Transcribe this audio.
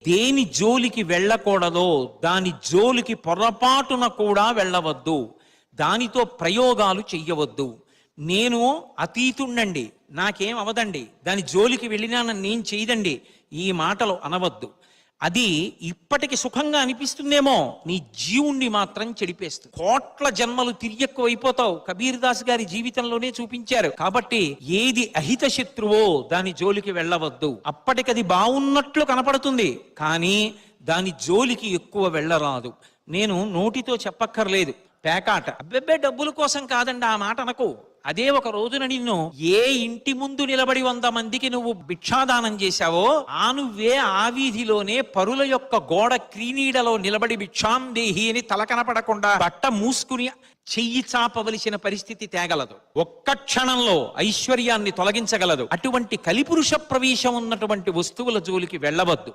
దేని జోలికి వెళ్ళకూడదో దాని జోలికి పొరపాటున కూడా వెళ్ళవద్దు. దానితో ప్రయోగాలు చెయ్యవద్దు. నేను అతీతుండండి, నాకేం అవదండి, దాని జోలికి వెళ్ళినా నన్నేం చేయదండి, ఈ మాటలు అనవద్దు. అది ఇప్పటికి సుఖంగా అనిపిస్తుందేమో, నీ జీవుణ్ణి మాత్రం చెడిపేస్తుంది. కోట్ల జన్మలు తిరియక్కువైపోతావు. కబీర్ దాస్ గారి జీవితంలోనే చూపించారు. కాబట్టి ఏది అహిత శత్రువో దాని జోలికి వెళ్ళవద్దు. అప్పటికది బాగున్నట్లు కనపడుతుంది, కానీ దాని జోలికి ఎక్కువ వెళ్ళరాదు. నేను నోటితో చెప్పక్కర్లేదు, పేకాట అబ్బెబ్బే డబ్బుల కోసం కాదండి, ఆ మాట అనకు. అదే ఒక రోజున నిన్ను ఏ ఇంటి ముందు నిలబడి 100 మందికి నువ్వు భిక్షాదానం చేశావో, ఆ నువ్వే ఆ వీధిలోనే పరుల యొక్క గోడ క్రీనీడలో నిలబడి భిక్షాం దేహి అని తల కనపడకుండా బట్ట మూసుకుని చెయ్యి చాపవలసిన పరిస్థితి తేగలదు. ఒక్క క్షణంలో ఐశ్వర్యాన్ని తొలగించగలదు. అటువంటి కలిపురుష ప్రవేశం ఉన్నటువంటి వస్తువుల జోలికి వెళ్ళవద్దు.